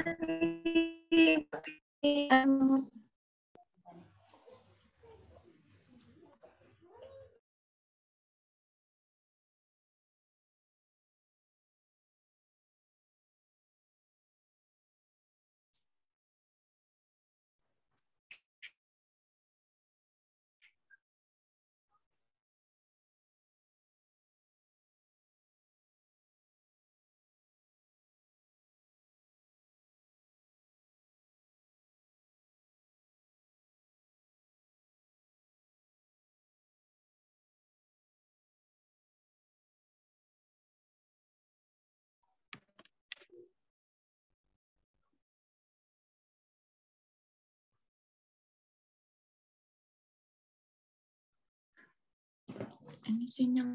[SPEAKER 8] Ini sinyal.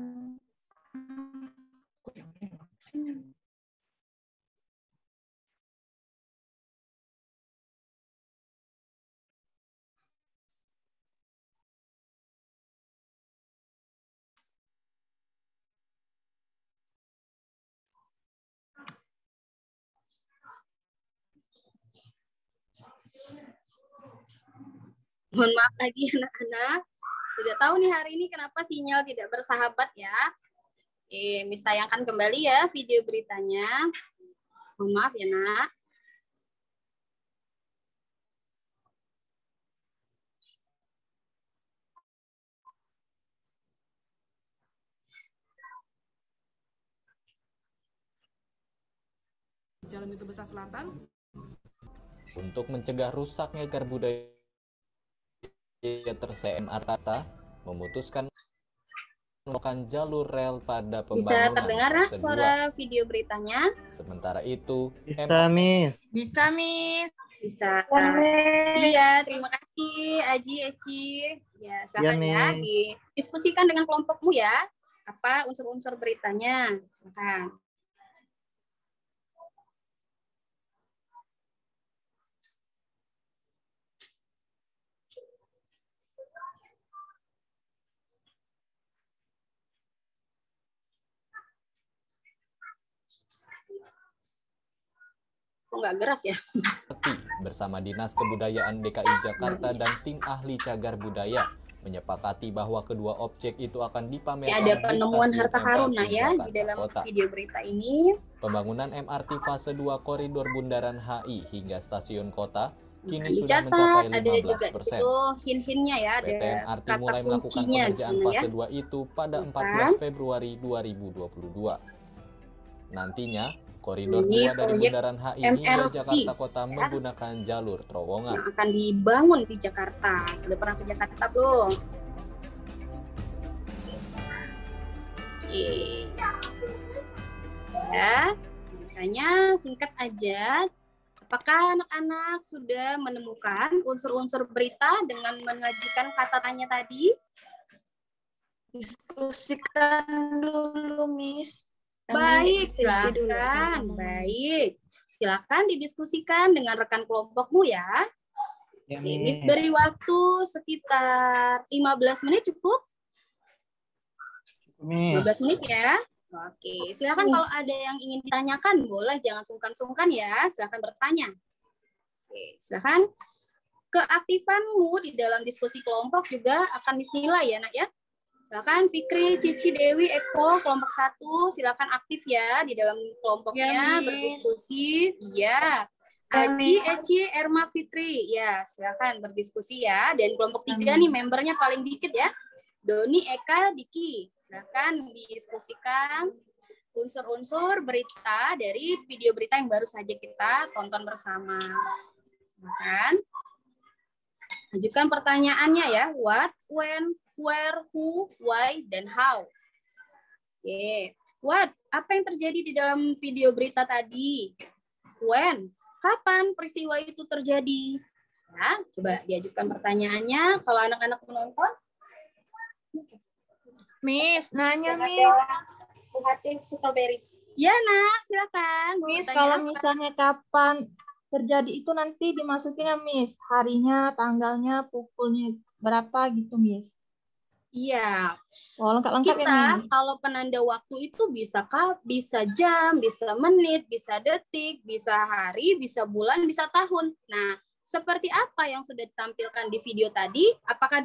[SPEAKER 8] Sinyal.
[SPEAKER 2] Mohon maaf lagi anak-anak. Tidak tahu nih hari ini kenapa sinyal tidak bersahabat ya. Miss tayangkan kembali ya video beritanya. Mohon maaf ya nak.
[SPEAKER 10] Jalan itu Besar Selatan.
[SPEAKER 11] Untuk mencegah rusaknya cagar budaya MR Tata memutuskan melakukan jalur rel pada pembangunan
[SPEAKER 2] Bisa terdengar
[SPEAKER 11] fase 2.
[SPEAKER 2] suara video beritanya?
[SPEAKER 11] Sementara itu,
[SPEAKER 5] Bisa, Miss.
[SPEAKER 8] Bisa, Miss.
[SPEAKER 2] Bisa. Iya, terima kasih Aji, Eci. Ya, silakan ya, didiskusikan dengan kelompokmu ya. Apa unsur-unsur beritanya? Silakan. Kok nggak gerak ya?
[SPEAKER 11] Bersama Dinas Kebudayaan DKI Jakarta dan tim ahli cagar budaya menyepakati bahwa kedua objek itu akan dipamerkan.
[SPEAKER 2] Ada penemuan harta karun ya di dalam video berita ini.
[SPEAKER 11] Pembangunan MRT fase 2 koridor Bundaran HI hingga stasiun kota kini
[SPEAKER 2] dicatat,
[SPEAKER 11] sudah mencapai 15%.
[SPEAKER 2] Ada juga itu hin-hinnya ya, ada
[SPEAKER 11] PT MRT
[SPEAKER 2] kata
[SPEAKER 11] mulai melakukan
[SPEAKER 2] kuncinya
[SPEAKER 11] pengerjaan fase 2 itu pada 14 Februari 2022. Nantinya, koridor 2 dari Bundaran HI hingga Jakarta Kota menggunakan jalur terowongan.
[SPEAKER 2] Yang akan dibangun di Jakarta. Sudah pernah ke Jakarta belum? Oke. Ya, Makanya singkat aja. Apakah anak-anak sudah menemukan unsur-unsur berita dengan mengajukan kata tanya tadi?
[SPEAKER 3] Diskusikan dulu, Miss.
[SPEAKER 2] Baik,
[SPEAKER 3] diskusi dulu.
[SPEAKER 2] silakan. Baik, silakan didiskusikan dengan rekan kelompokmu ya.
[SPEAKER 5] Ya,
[SPEAKER 2] Oke, Miss
[SPEAKER 5] Miss.
[SPEAKER 2] beri waktu sekitar 15 menit cukup?
[SPEAKER 5] Miss.
[SPEAKER 2] 15 menit ya. Oke, silakan kalau ada yang ingin ditanyakan, boleh jangan sungkan-sungkan ya. Silakan bertanya. Oke, silakan. Keaktifanmu di dalam diskusi kelompok juga akan dinilai ya, Nak ya. Silakan Fikri, Cici, Dewi, Eko, kelompok 1, silakan aktif ya di dalam kelompoknya berdiskusi. Iya. Aji, Eci, Erma, Fitri. Ya, silakan berdiskusi ya. Dan kelompok 3 nih membernya paling dikit ya. Doni, Eka, Diki. Silakan didiskusikan unsur-unsur berita dari video berita yang baru saja kita tonton bersama. Silakan. Ajukan pertanyaannya ya. What, when, where, who, why, dan how. Oke. What? Apa yang terjadi di dalam video berita tadi? When? Kapan peristiwa itu terjadi? Ya, coba diajukan pertanyaannya. Kalau anak-anak menonton.
[SPEAKER 8] Miss, nanya Miss.
[SPEAKER 2] UHT strawberry. Ya, Nak, silakan. Mau
[SPEAKER 8] Miss,
[SPEAKER 2] bertanya
[SPEAKER 8] kalau
[SPEAKER 2] apa?
[SPEAKER 8] misalnya kapan terjadi itu nanti dimasukin ya Miss. Harinya, tanggalnya, pukulnya berapa gitu Miss.
[SPEAKER 2] Iya.
[SPEAKER 8] Oh, lengkap-lengkap ya
[SPEAKER 2] Kita
[SPEAKER 8] Miss.
[SPEAKER 2] kalau penanda waktu itu bisa jam, bisa menit, bisa detik, bisa hari, bisa bulan, bisa tahun. Nah, seperti apa yang sudah ditampilkan di video tadi? Apakah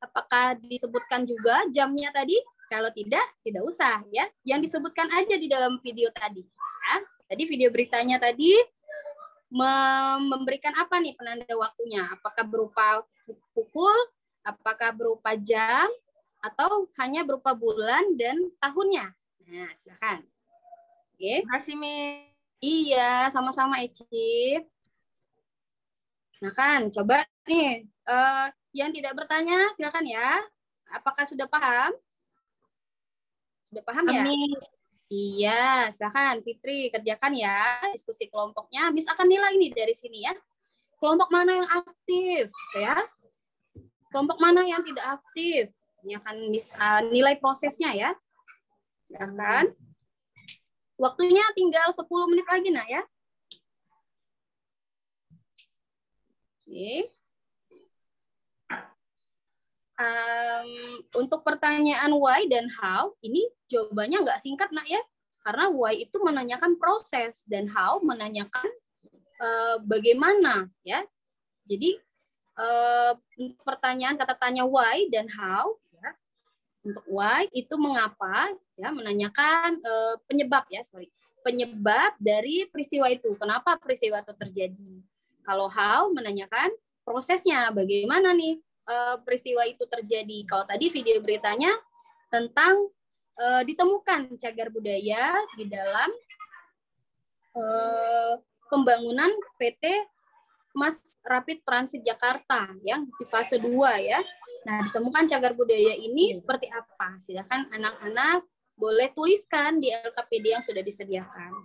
[SPEAKER 2] apakah disebutkan juga jamnya tadi? Kalau tidak usah ya. Yang disebutkan aja di dalam video tadi. Ya. Tadi video beritanya tadi memberikan apa nih penanda waktunya? Apakah berupa pukul, apakah berupa jam, atau hanya berupa bulan dan tahunnya? Nah, silakan. Oke.
[SPEAKER 8] Terima kasih Miss.
[SPEAKER 2] Iya, sama-sama Eci. Silakan, coba nih. Yang tidak bertanya, silakan ya. Apakah sudah paham? Sudah paham ya?
[SPEAKER 8] Miss.
[SPEAKER 2] Iya, silakan Fitri kerjakan ya diskusi kelompoknya. Miss akan nilai nih dari sini ya. Kelompok mana yang aktif, ya? Kelompok mana yang tidak aktif? Ini akan nilai prosesnya ya. Silakan. Waktunya tinggal 10 menit lagi, Nak ya. Oke. Untuk pertanyaan why dan how, ini jawabannya nggak singkat, Nak ya. Karena why itu menanyakan proses dan how menanyakan bagaimana ya. Jadi pertanyaan kata tanya why dan how ya. Untuk why itu mengapa ya, menanyakan penyebab ya, penyebab dari peristiwa itu. Kenapa peristiwa itu terjadi? Kalau how menanyakan prosesnya, bagaimana nih peristiwa itu terjadi. Kalau tadi video beritanya tentang ditemukan cagar budaya di dalam pembangunan PT Mas Rapid Transit Jakarta yang di fase 2 ya. Nah, ditemukan cagar budaya ini seperti apa? Silakan anak-anak boleh tuliskan di LKPD yang sudah disediakan.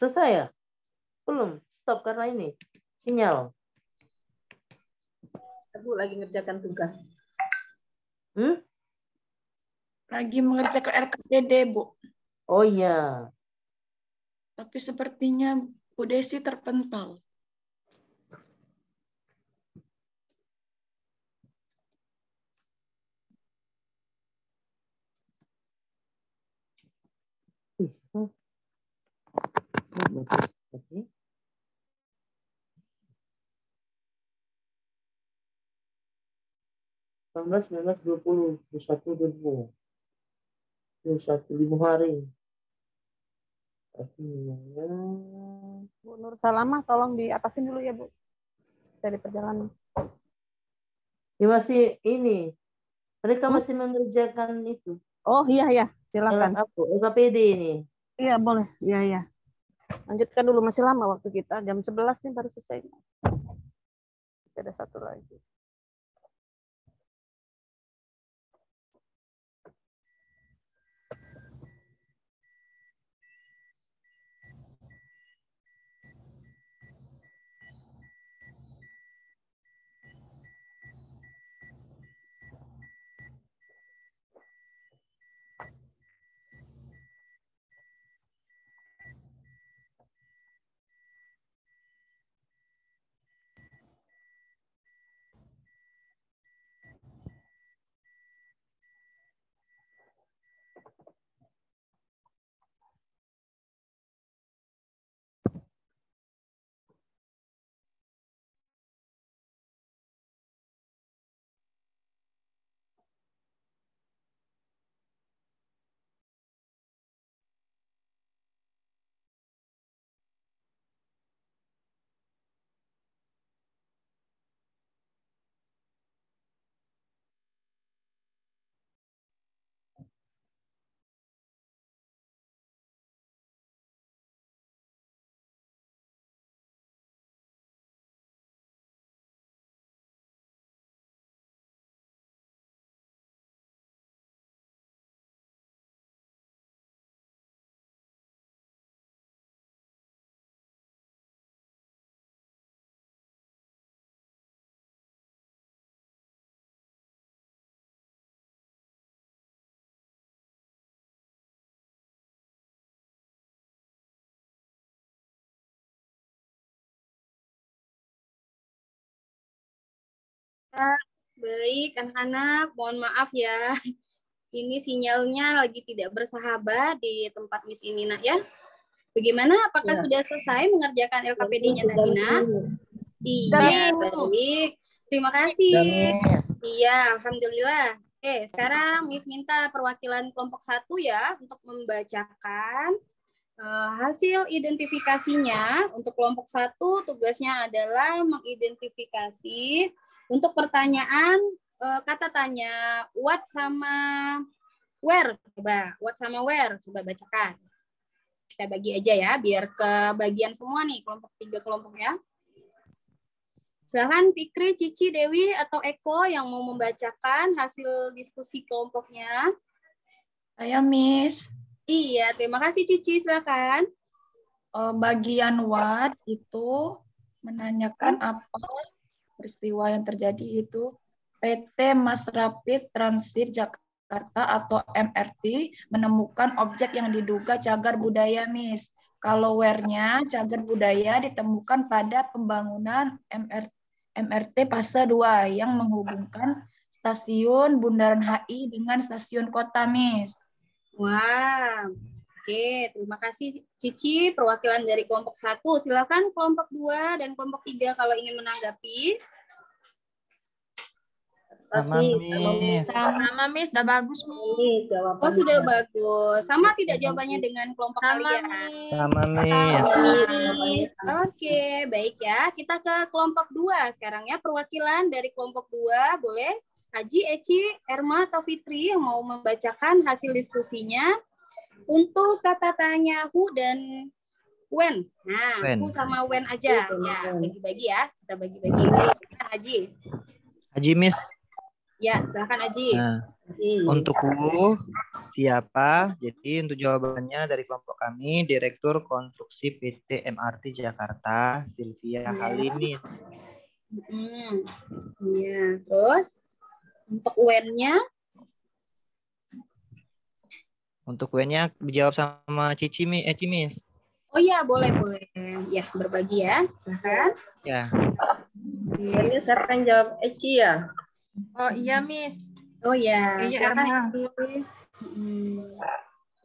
[SPEAKER 10] Selesai ya? Belum. Stop karena ini sinyal.
[SPEAKER 1] Bu lagi ngerjakan tugas.
[SPEAKER 8] Lagi mengerjakan LKPD, Bu.
[SPEAKER 10] Oh iya.
[SPEAKER 8] Tapi sepertinya Bu Desi terpental.
[SPEAKER 10] Belas, 19, 20, 21, 5 hari.
[SPEAKER 12] Bu Nur Salamah, tolong diatasin dulu ya, Bu. Dari perjalanan.
[SPEAKER 10] Ya masih ini. Mereka masih mengerjakan itu.
[SPEAKER 12] Oh iya, silakan.
[SPEAKER 10] LKPD ini.
[SPEAKER 12] Iya, boleh. Iya. Lanjutkan dulu, masih lama waktu kita. Jam 11 nih baru selesai. Ada satu lagi.
[SPEAKER 2] Baik, anak-anak, mohon maaf ya. Ini sinyalnya lagi tidak bersahabat di tempat Miss ini, nak ya. Bagaimana? Apakah sudah selesai mengerjakan LKPD-nya tadi, nak? Iya, baik. Terima kasih. Iya, alhamdulillah. Oke, sekarang Miss minta perwakilan kelompok 1 ya untuk membacakan hasil identifikasinya. Untuk kelompok 1 tugasnya adalah mengidentifikasi untuk pertanyaan kata tanya what sama where. Coba what sama where, coba bacakan. Kita bagi aja ya biar kebagian semua nih kelompok 3 kelompok ya. Silahkan Fikri, Cici, Dewi atau Eko yang mau membacakan hasil diskusi kelompoknya.
[SPEAKER 8] Saya Miss.
[SPEAKER 2] Iya, terima kasih Cici, silakan.
[SPEAKER 8] Bagian what itu menanyakan apa peristiwa yang terjadi itu PT Mass Rapid Transit Jakarta atau MRT menemukan objek yang diduga cagar budaya, Miss. Kalau where-nya cagar budaya ditemukan pada pembangunan MRT fase 2 yang menghubungkan stasiun Bundaran HI dengan stasiun kota, Miss.
[SPEAKER 2] Wah, oke, terima kasih Cici, perwakilan dari kelompok 1. Silakan kelompok 2 dan kelompok 3 kalau ingin menanggapi.
[SPEAKER 5] Sama
[SPEAKER 8] Miss, udah bagus Miss.
[SPEAKER 2] Oh, sudah bagus. Sama tidak jawabannya dengan kelompok kalian?
[SPEAKER 5] Sama Miss.
[SPEAKER 2] Oke, baik ya. Kita ke kelompok 2 sekarang ya. Perwakilan dari kelompok 2 boleh Haji, Eci, Erma, atau Fitri yang mau membacakan hasil diskusinya untuk kata tanya who dan when. Nah, who sama when aja. Ya, bagi-bagi ya. Kita bagi-bagi. Haji.
[SPEAKER 5] Haji, Miss.
[SPEAKER 2] Ya, silakan Aji.
[SPEAKER 5] Nah, untukku siapa? Jadi untuk jawabannya dari kelompok kami, Direktur Konstruksi PT MRT Jakarta, Sylvia Halimi.
[SPEAKER 2] Iya, terus untuk UN-nya?
[SPEAKER 5] Untuk UN-nya dijawab sama Cici, Miss.
[SPEAKER 2] Oh iya, boleh. Ya, berbagi ya. Silakan.
[SPEAKER 5] Ya.
[SPEAKER 1] Ini siapa yang jawab? Eci ya?
[SPEAKER 8] Oh iya, Miss.
[SPEAKER 2] Oh ya,
[SPEAKER 8] Iya,
[SPEAKER 2] silakan.
[SPEAKER 8] Erna.
[SPEAKER 2] Eci.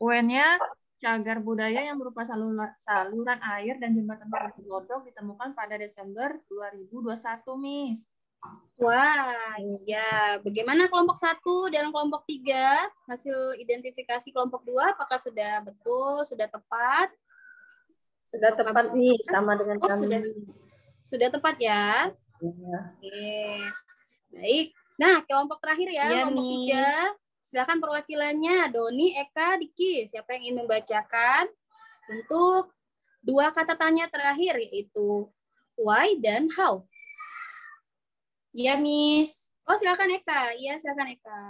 [SPEAKER 8] UN-nya cagar budaya yang berupa saluran air dan jembatan bergelodok ditemukan pada Desember 2021, Miss.
[SPEAKER 2] Wah, iya. Bagaimana kelompok 1 dan kelompok 3? Hasil identifikasi kelompok 2 apakah sudah betul, sudah tepat?
[SPEAKER 1] Sudah tepat nih, sama dengan
[SPEAKER 2] Oh,
[SPEAKER 1] kami.
[SPEAKER 2] sudah tepat ya?
[SPEAKER 1] Ya.
[SPEAKER 2] Oke. Baik. Nah, kelompok terakhir ya,
[SPEAKER 3] Iya,
[SPEAKER 2] kelompok
[SPEAKER 3] Miss.
[SPEAKER 2] 3. Silakan perwakilannya, Doni, Eka, Diki. Siapa yang ingin membacakan untuk 2 kata tanya terakhir, yaitu why dan how?
[SPEAKER 3] Iya, Miss.
[SPEAKER 2] Oh, silakan Eka. Iya, silakan Eka.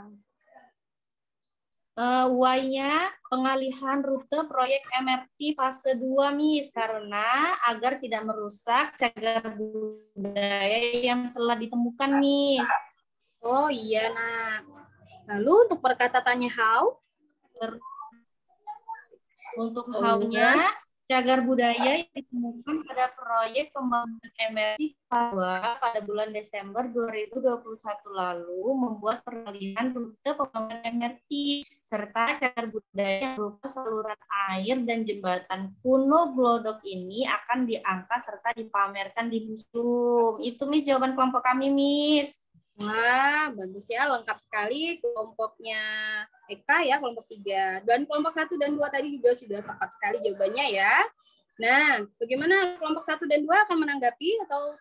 [SPEAKER 3] Why-nya pengalihan rute proyek MRT fase 2, Miss, karena agar tidak merusak cagar budaya yang telah ditemukan, Miss.
[SPEAKER 2] Oh iya, nak. Lalu untuk perkata tanya how?
[SPEAKER 3] Untuk how-nya, cagar budaya yang ditemukan pada proyek pembangunan MRT fase 2 pada bulan Desember 2021 lalu membuat pengalihan rute pembangunan MRT serta cagar budaya yang berupa saluran air dan jembatan kuno Glodok ini akan diangkat serta dipamerkan di museum. Itu, Miss, jawaban kelompok kami, Miss.
[SPEAKER 2] Wah, bagus ya, lengkap sekali kelompoknya Eka ya, kelompok 3. Dan kelompok 1 dan 2 tadi juga sudah tepat sekali jawabannya ya. Nah, bagaimana kelompok 1 dan 2 akan menanggapi atau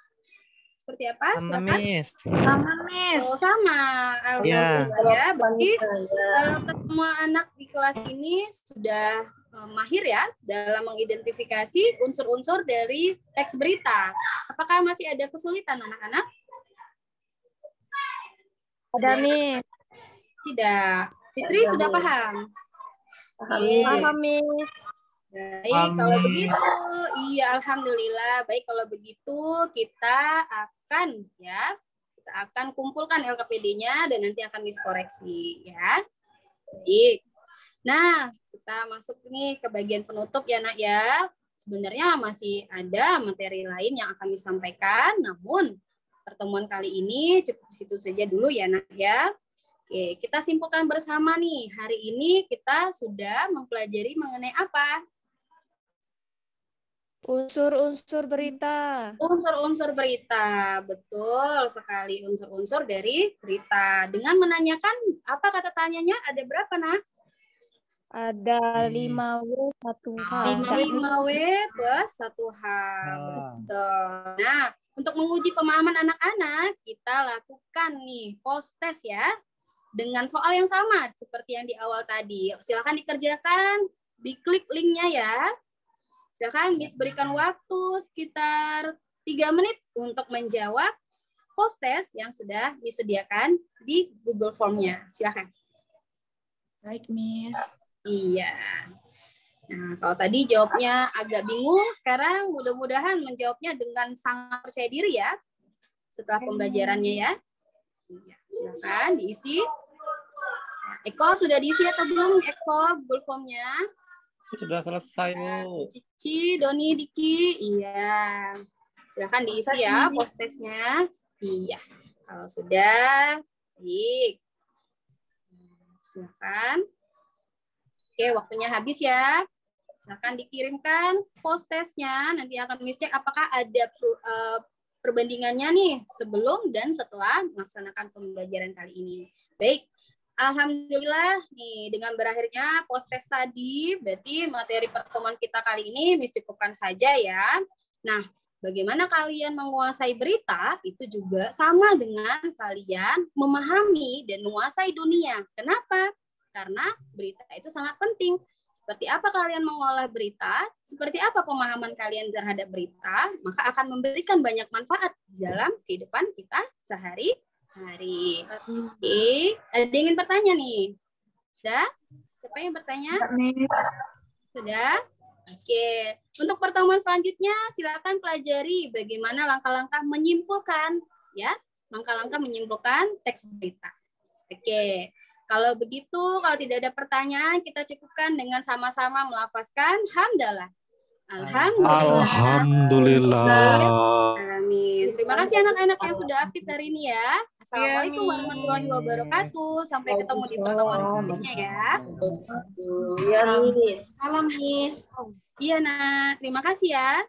[SPEAKER 2] seperti apa?
[SPEAKER 5] Sama,
[SPEAKER 2] Silakan.
[SPEAKER 5] Miss.
[SPEAKER 8] Sama, Miss.
[SPEAKER 2] Oh, sama.
[SPEAKER 5] Iya.
[SPEAKER 2] Alhamdulillah ya. Berarti semua anak di kelas ini sudah mahir ya dalam mengidentifikasi unsur-unsur dari teks berita. Apakah masih ada kesulitan anak-anak?
[SPEAKER 3] Ada, Miss.
[SPEAKER 2] Tidak. Fitri sudah paham?
[SPEAKER 3] Paham, Miss.
[SPEAKER 2] Baik, kalau begitu, iya alhamdulillah. Baik, kalau begitu kita akan kumpulkan LKPD-nya dan nanti akan diskoreksi ya. Baik. Nah, kita masuk nih ke bagian penutup ya, Nak ya. Sebenarnya masih ada materi lain yang akan disampaikan, namun pertemuan kali ini cukup situ saja dulu ya, Nak ya. Oke, kita simpulkan bersama nih. Hari ini kita sudah mempelajari mengenai apa?
[SPEAKER 3] Unsur-unsur berita.
[SPEAKER 2] Unsur-unsur berita. Betul sekali, unsur-unsur dari berita. Dengan menanyakan apa kata tanyanya, ada berapa, Nak?
[SPEAKER 3] Ada 5W 1H.
[SPEAKER 2] 5W plus 1H. Betul. Nah, untuk menguji pemahaman anak-anak, kita lakukan nih post-test ya. Dengan soal yang sama seperti yang di awal tadi. Silakan dikerjakan, diklik linknya ya. Silakan Miss berikan waktu sekitar 3 menit untuk menjawab post-test yang sudah disediakan di Google Form-nya. Silakan.
[SPEAKER 8] Baik, Miss.
[SPEAKER 2] Iya. Nah, kalau tadi jawabnya agak bingung, sekarang mudah-mudahan menjawabnya dengan sangat percaya diri ya. Setelah pembelajarannya ya. Iya, silakan diisi. Eko sudah diisi atau belum, Eko, Google Form-nya?
[SPEAKER 9] Sudah selesai, Bu.
[SPEAKER 2] Cici, Doni, Diki, iya. Silakan diisi ya post-testnya. Iya, kalau sudah, baik. Silakan. Oke, waktunya habis ya. Silakan dikirimkan post-testnya. Nanti akan Miss cek apakah ada perbandingannya nih sebelum dan setelah melaksanakan pembelajaran kali ini. Baik. Alhamdulillah nih dengan berakhirnya post-test tadi, berarti materi pertemuan kita kali ini Miss cukupkan saja ya. Nah, bagaimana kalian menguasai berita itu juga sama dengan kalian memahami dan menguasai dunia. Kenapa? Karena berita itu sangat penting. Seperti apa kalian mengolah berita, seperti apa pemahaman kalian terhadap berita, maka akan memberikan banyak manfaat dalam kehidupan kita sehari-hari. hari. Oke, ada yang ingin bertanya nih? Sudah? Siapa yang bertanya? Sudah? Oke. Untuk pertemuan selanjutnya, silakan pelajari bagaimana langkah-langkah menyimpulkan, ya, langkah-langkah menyimpulkan teks berita. Oke. Kalau begitu, kalau tidak ada pertanyaan, kita cukupkan dengan sama-sama melafazkan hamdalah.
[SPEAKER 9] Alhamdulillah.
[SPEAKER 2] Amin. Terima kasih anak-anak yang sudah aktif hari ini ya. Assalamualaikum warahmatullahi wabarakatuh. Sampai ketemu di pertemuan selanjutnya ya.
[SPEAKER 1] Ya, Miss.
[SPEAKER 3] Salam, Miss.
[SPEAKER 2] Iya, Nak. Terima kasih ya.